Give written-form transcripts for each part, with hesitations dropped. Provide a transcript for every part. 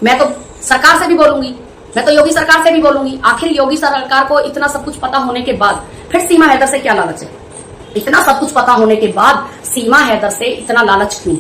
मैं तो सरकार से भी बोलूंगी, मैं तो योगी सरकार से भी बोलूंगी। आखिर योगी सरकार को इतना सब कुछ पता होने के बाद फिर सीमा हैदर से क्या लालच है? इतना सब कुछ पता होने के बाद सीमा हैदर से इतना लालच क्यों?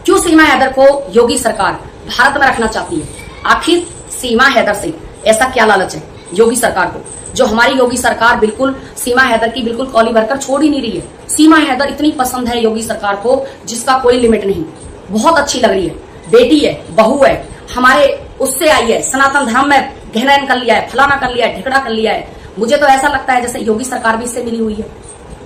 क्यों सीमा हैदर को योगी सरकार भारत में रखना चाहती है? आखिर सीमा हैदर से ऐसा क्या लालच है योगी सरकार को, जो हमारी योगी सरकार बिल्कुल सीमा हैदर की बिल्कुल कॉली भरकर छोड़ ही नहीं रही है। सीमा हैदर इतनी पसंद है योगी सरकार को जिसका कोई लिमिट नहीं। बहुत अच्छी लग रही है, बेटी है, बहू है, हमारे उससे आई है, सनातन धर्म में गहनयन कर लिया है, फलाना कर लिया है, ढिकड़ा कर लिया है। मुझे तो ऐसा लगता है जैसे योगी सरकार भी इससे मिली हुई है।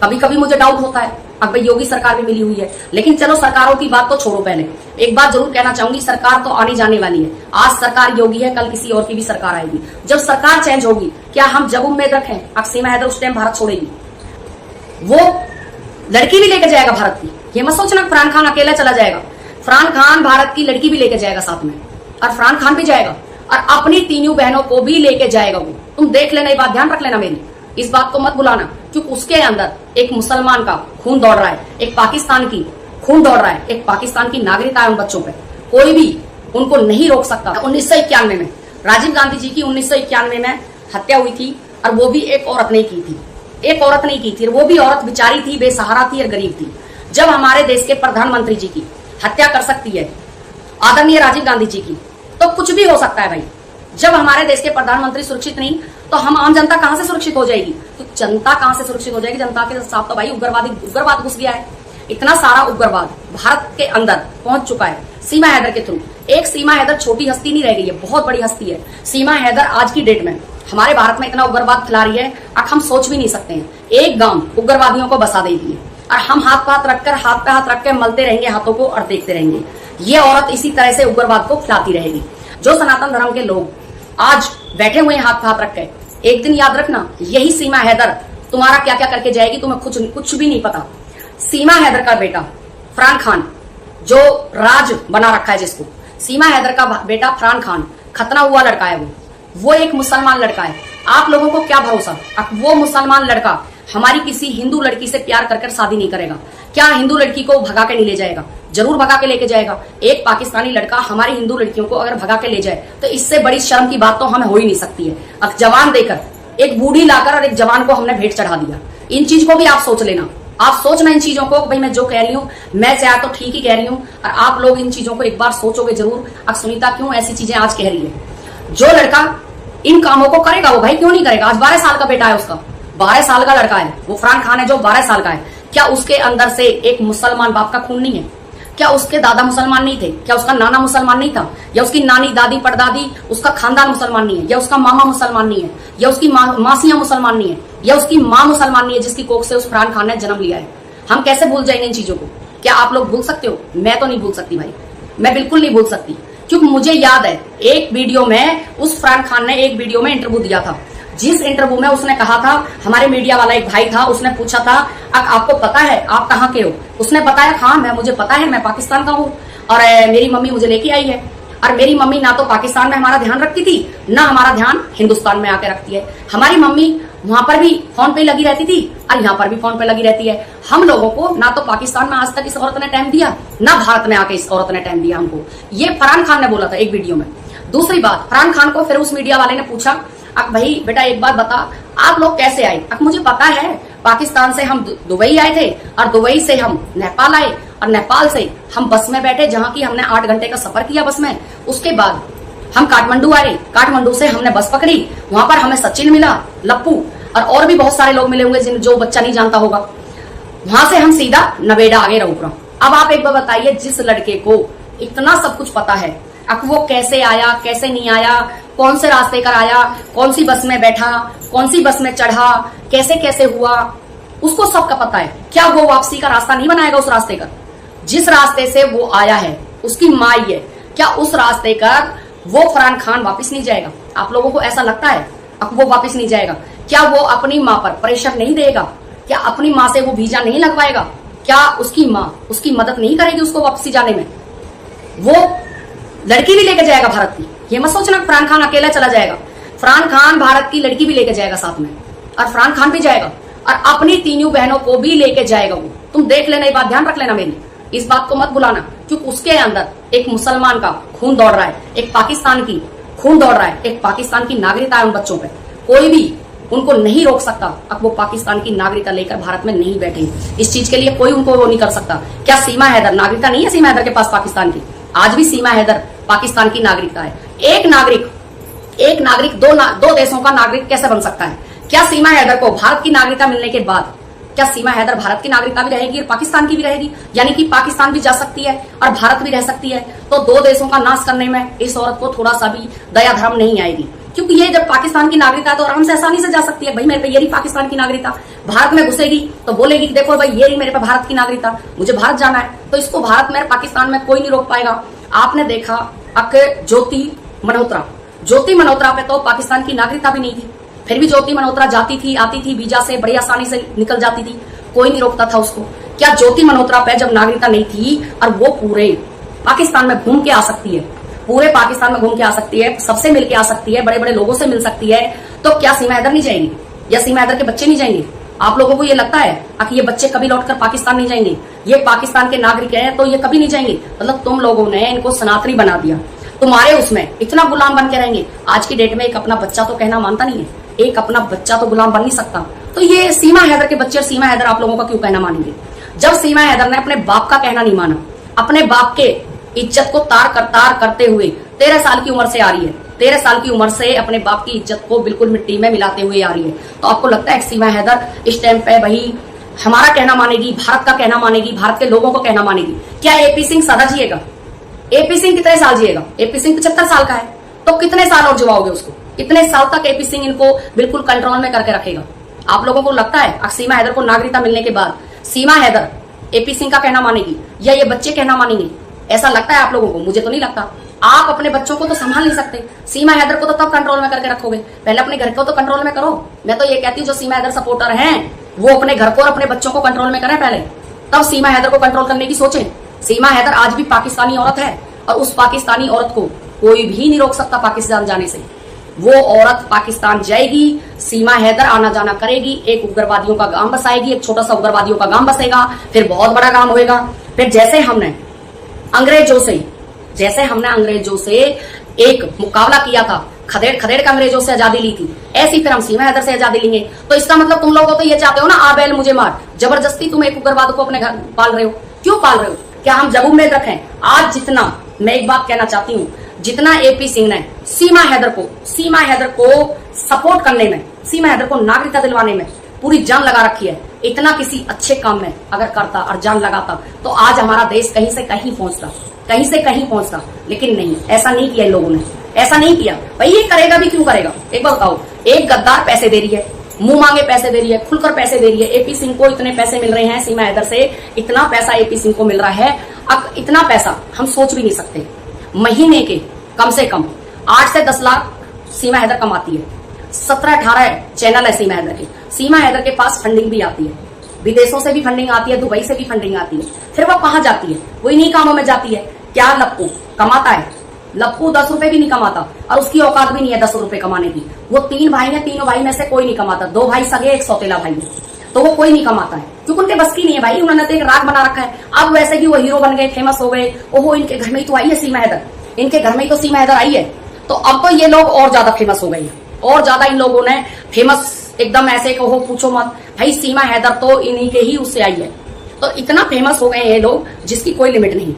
कभी कभी मुझे डाउट होता है अब भाई योगी सरकार भी मिली हुई है। लेकिन चलो सरकारों की बात तो छोड़ो, पहले एक बात जरूर कहना चाहूंगी, सरकार तो आनी जाने वाली है। आज सरकार योगी है, कल किसी और की भी सरकार आएगी। जब सरकार चेंज होगी, क्या हम जब उम्मीद रखें अब सीमा हैदर उस टाइम भारत छोड़ेगी? वो लड़की भी लेके जाएगा भारत की, ये मत सोचना फरहान खान अकेला चला जाएगा। फरहान खान भारत की लड़की भी लेके जाएगा साथ में, और फरहान खान भी जाएगा और अपनी तीनों बहनों को भी लेके जाएगा वो। तुम देख लेना, ये बात ध्यान रख लेना मेरी, इस बात को मत भुलाना, क्योंकि उसके अंदर एक मुसलमान का खून दौड़ रहा है, एक पाकिस्तान की खून दौड़ रहा है, एक पाकिस्तान की नागरिकता है उन बच्चों पे। कोई भी उनको नहीं रोक सकता। 1991 में राजीव गांधी जी की 1991 में हत्या हुई थी, और वो भी एक औरत ने की थी, एक औरत ने की थी। वो भी औरत बेचारी थी, बेसहारा थी और गरीब थी। जब हमारे देश के प्रधानमंत्री जी की हत्या कर सकती है आदरणीय राजीव गांधी जी की, तो कुछ भी हो सकता है भाई। जब हमारे देश के प्रधानमंत्री सुरक्षित नहीं, तो हम आम जनता कहां से सुरक्षित हो जाएगी? तो जनता कहां से सुरक्षित हो जाएगी? जनता के साथ तो भाई उग्रवाद घुस गया है। इतना सारा उग्रवाद भारत के अंदर पहुंच चुका है सीमा हैदर के थ्रू। एक सीमा हैदर छोटी हस्ती नहीं रह गई है, बहुत बड़ी हस्ती है सीमा हैदर। आज की डेट में हमारे भारत में इतना उग्रवाद फैला रही है, अब हम सोच भी नहीं सकते हैं। एक गांव उग्रवादियों को बसा देगी और हम हाथ पे हाथ रख कर मलते रहेंगे हाथों को और देखते रहेंगे। ये औरत इसी तरह से उग्रवाद को फैलाती रहेगी। जो सनातन धर्म के लोग आज बैठे हुए हाथ पे हाथ रख के, एक दिन याद रखना यही सीमा हैदर तुम्हारा क्या क्या करके जाएगी, तुम्हें कुछ भी नहीं पता। सीमा हैदर का बेटा फरहान खान जो राज बना रखा है जिसको, सीमा हैदर का बेटा फरहान खान खतना हुआ लड़का है वो एक मुसलमान लड़का है। आप लोगों को क्या भरोसा अब वो मुसलमान लड़का हमारी किसी हिंदू लड़की से प्यार कर शादी नहीं करेगा? क्या हिंदू लड़की को भगा के नहीं ले जाएगा? जरूर भगा के लेके जाएगा। एक पाकिस्तानी लड़का हमारी हिंदू लड़कियों को अगर भगा के ले जाए तो इससे बड़ी शर्म की बात तो हमें हो ही नहीं सकती है। अब जवान देकर एक बूढ़ी लाकर और एक जवान को हमने भेंट चढ़ा दिया। इन चीज को भी आप सोच लेना, आप सोचना इन चीजों को। भाई मैं जो कह रही हूँ, मैं चाहे तो ठीक ही कह रही हूँ, और आप लोग इन चीजों को एक बार सोचोगे जरूर। अब सुनीता क्यों ऐसी चीजें आज कह रही है? जो लड़का इन कामों को करेगा वो भाई क्यों नहीं करेगा? आज 12 साल का बेटा है उसका, 12 साल का लड़का है वो फरहान खान है जो 12 साल का है। क्या उसके अंदर से एक मुसलमान बाप का खून नहीं है? क्या उसके दादा मुसलमान नहीं थे? क्या उसका नाना मुसलमान नहीं था? या उसकी नानी दादी परदादी उसका खानदान मुसलमान नहीं है? या उसका मामा मुसलमान नहीं है? या उसकी मासियां मुसलमान नहीं है? या उसकी माँ मुसलमान नहीं है जिसकी कोख से उस फरहान खान ने जन्म लिया है? हम कैसे भूल जाएंगे इन चीजों को? क्या आप लोग भूल सकते हो? मैं तो नहीं भूल सकती भाई, मैं बिल्कुल नहीं भूल सकती, क्योंकि मुझे याद है एक वीडियो में उस फरहान खान ने एक वीडियो में इंटरव्यू दिया था, जिस इंटरव्यू में उसने कहा था, हमारे मीडिया वाला एक भाई था, उसने पूछा था आपको पता है आप कहाँ के हो? उसने बताया हाँ मुझे पता है, मैं पाकिस्तान का हूँ और मेरी मम्मी मुझे लेके आई है। और मेरी मम्मी ना तो पाकिस्तान में हमारा ध्यान रखती थी, ना हमारा ध्यान हिंदुस्तान में आके रखती है। हमारी मम्मी वहां पर भी फोन पे लगी रहती थी और यहाँ पर भी फोन पे लगी रहती है। हम लोगों को ना तो पाकिस्तान में आज तक इस औरत ने टाइम दिया, ना भारत में आके इस औरत ने टाइम दिया हमको। ये फरहान खान ने बोला था एक वीडियो में। दूसरी बात, फरहान खान को फिर उस मीडिया वाले ने पूछा, अब भाई बेटा एक बात बता, आप लोग कैसे आए? अब मुझे पता है पाकिस्तान से हम दुबई आए थे और दुबई से हम नेपाल आए और नेपाल से हम बस में बैठे, जहां की हमने 8 घंटे का सफर किया बस में। उसके बाद हम काठमांडू आए, काठमांडू से हमने बस पकड़ी, वहां पर हमें सचिन मिला, लप्पू और भी बहुत सारे लोग मिले होंगे जो बच्चा नहीं जानता होगा। वहां से हम सीधा नवेड़ा आगे रहुपुरा। अब आप एक बार बताइए, जिस लड़के को इतना सब कुछ पता है, अब वो कैसे आया, कैसे नहीं आया, कौन से रास्ते कर आया, कौन सी बस में बैठा, कौन सी बस में चढ़ा, कैसे कैसे हुआ, उसको सबका पता है। क्या वो वापसी का रास्ता नहीं बनाएगा उस रास्ते का? जिस रास्ते से वो आया है उसकी माँ ही है, क्या उस रास्ते का वो फरहान खान वापस नहीं जाएगा? आप लोगों को ऐसा लगता है अब वो वापस नहीं जाएगा? क्या वो अपनी माँ पर प्रेशर नहीं देगा? क्या अपनी माँ से वो वीजा नहीं लगवाएगा? क्या उसकी माँ उसकी मदद नहीं करेगी उसको वापसी जाने में? वो लड़की भी लेके जाएगा भारत की, ये मत सोचना फरहान खान अकेला चला जाएगा। फरहान खान भारत की लड़की भी लेके जाएगा साथ में, और फरहान खान भी जाएगा और अपनी तीनों बहनों को भी लेके जाएगा वो। तुम देख लेना, ये बात ध्यान रख लेना मेरी, इस बात को मत भुलाना, क्योंकि उसके अंदर एक मुसलमान का खून दौड़ रहा है, एक पाकिस्तान की खून दौड़ रहा है, एक पाकिस्तान की नागरिकता है उन बच्चों पे। कोई भी उनको नहीं रोक सकता, अब वो पाकिस्तान की नागरिकता लेकर भारत में नहीं बैठेंगे। इस चीज के लिए कोई उनको वो नहीं कर सकता। क्या सीमा हैदर नागरिकता नहीं है सीमा हैदर के पास पाकिस्तान की? आज भी सीमा हैदर पाकिस्तान की नागरिकता है। एक नागरिक दो देशों का नागरिक कैसे बन सकता है? क्या सीमा हैदर को भारत की नागरिकता मिलने के बाद क्या सीमा हैदर भारत की नागरिकता भी रहेगी और पाकिस्तान की भी रहेगी? यानी कि पाकिस्तान भी जा सकती है और भारत भी रह सकती है। तो दो देशों का नाश करने में इस औरत को थोड़ा सा भी दया धर्म नहीं आएगी, क्योंकि ये जब पाकिस्तान की नागरिकता है तो आराम से आसानी से जा सकती है। भाई मेरे पे ये रही पाकिस्तान की नागरिकता, भारत में घुसेगी तो बोलेगी कि देखो भाई ये रही मेरे पे भारत की नागरिकता, मुझे भारत जाना है, तो इसको भारत में पाकिस्तान में कोई नहीं रोक पाएगा। आपने देखा ज्योति मल्होत्रा पे तो पाकिस्तान की नागरिकता भी नहीं थी, फिर भी ज्योति मल्होत्रा जाती थी, आती थी, वीजा से बड़ी आसानी से निकल जाती थी, कोई नहीं रोकता था उसको। क्या ज्योति मल्होत्रा पे जब नागरिकता नहीं थी और वो पूरे पाकिस्तान में घूम के आ सकती है, पूरे पाकिस्तान में घूम के आ सकती है, सबसे मिल के आ सकती है, बड़े बड़े लोगों से मिल सकती है, तो क्या सीमा हैदर नहीं जाएंगी या सीमा हैदर के बच्चे नहीं जाएंगे? आप लोगों को ये लगता है कि ये बच्चे कभी लौटकर पाकिस्तान नहीं जाएंगे, ये पाकिस्तान के नागरिक हैं तो ये कभी नहीं जाएंगे? मतलब तुम लोगों ने इनको सनातनी बना दिया, तुम्हारे उसमें इतना गुलाम बन के रहेंगे। आज की डेट में एक अपना बच्चा तो कहना मानता नहीं है, एक अपना बच्चा तो गुलाम बन नहीं सकता। तो ये सीमा हैदर के बच्चे और सीमा हैदर आप लोगों का क्यों कहना मानेंगे? जब सीमा हैदर ने अपने बाप का कहना नहीं माना, अपने बाप के इज्जत को तार करते हुए 13 साल की उम्र से आ रही है, 13 साल की उम्र से अपने बाप की इज्जत को बिल्कुल मिट्टी में मिलाते हुए आ रही है, तो आपको लगता है सीमा हैदर इस टाइम पे भाई हमारा कहना मानेगी, भारत का कहना मानेगी, भारत के लोगों को कहना मानेगी? क्या एपी सिंह सदा जिएगा? एपी सिंह कितने साल जिएगा? एपी सिंह 75 साल का है, तो कितने साल और जुवाओगे उसको? कितने साल तक एपी सिंह इनको बिल्कुल कंट्रोल में करके रखेगा? आप लोगों को लगता है सीमा हैदर को नागरिकता मिलने के बाद सीमा हैदर एपी सिंह का कहना मानेगी या ये बच्चे कहना मानेंगे? ऐसा लगता है आप लोगों को? मुझे तो नहीं लगता। आप अपने बच्चों को तो संभाल नहीं सकते, सीमा हैदर को तो तब कंट्रोल में करके रखोगे, पहले अपने घर को तो कंट्रोल में करो। मैं तो ये कहती हूँ जो सीमा हैदर सपोर्टर हैं वो अपने घर को और अपने बच्चों को कंट्रोल में करें पहले, तब सीमा हैदर को कंट्रोल करने की सोचें। सीमा हैदर आज भी पाकिस्तानी औरत है और उस पाकिस्तानी औरत को कोई भी नहीं रोक सकता पाकिस्तान जाने से। वो औरत पाकिस्तान जाएगी, सीमा हैदर आना जाना करेगी, एक उग्रवादियों का गांव बसाएगी, एक छोटा सा उग्रवादियों का गांव बसेगा, फिर बहुत बड़ा गांव होएगा। फिर जैसे हमने अंग्रेजों से एक मुकाबला किया था, खदेड़ के अंग्रेजों से आजादी ली थी, ऐसी फिर हम सीमा हैदर से आजादी लेंगे। तो इसका मतलब तुम लोग तो ये चाहते हो ना, आ बैल मुझे मार, जबरदस्ती तुम एक उग्रवाद को अपने घर पाल रहे हो। क्यों पाल रहे हो? क्या हम जब उम्मीद रखें? आज जितना, मैं एक बात कहना चाहती हूँ, जितना एपी सिंह ने सीमा हैदर को सपोर्ट करने में, सीमा हैदर को नागरिकता दिलवाने में पूरी जान लगा रखी है, इतना किसी अच्छे काम में अगर करता और जान लगाता तो आज हमारा देश कहीं से कहीं पहुंचता, लेकिन नहीं, ऐसा नहीं किया इन लोगों ने, ऐसा नहीं किया। भाई ये करेगा भी क्यों करेगा? एक बात बताओ, एक गद्दार पैसे दे रही है, मुंह मांगे पैसे दे रही है, खुलकर पैसे दे रही है। एपी सिंह को इतने पैसे मिल रहे हैं सीमा हैदर से, इतना पैसा एपी सिंह को मिल रहा है, अब इतना पैसा हम सोच भी नहीं सकते। महीने के कम से कम 8 से 10 लाख सीमा हैदर कमाती है, 17-18 चैनल है सीमा हैदर के। सीमा हैदर के पास फंडिंग भी आती है, विदेशों से भी फंडिंग आती है, दुबई से भी फंडिंग आती है। फिर वो कहाँ जाती है? वो इन्हीं कामों में जाती है। क्या लप्पू कमाता है? लप्पू 10 रुपए भी नहीं कमाता और उसकी औकात भी नहीं है 10 रुपए कमाने की। वो 3 भाई हैं, तीनों भाई में से कोई नहीं कमाता, 2 भाई सगे, एक सौतेला भाई है, तो वो कोई नहीं कमाता है क्योंकि उनके बस की नहीं है भाई। उन्होंने तो एक राग बना रखा है। अब वैसे भी वो हीरो बन गए, फेमस हो गए, ओहो इनके घर में ही तो आई है सीमा हैदर, इनके घर में ही तो सीमा हैदर आई है, तो अब तो ये लोग और ज्यादा फेमस हो गए हैं, और ज्यादा इन लोगों ने फेमस एकदम ऐसे कहो पूछो मत भाई। सीमा हैदर तो इन्हीं के ही उससे आई है, तो इतना फेमस हो गए ये लोग जिसकी कोई लिमिट नहीं।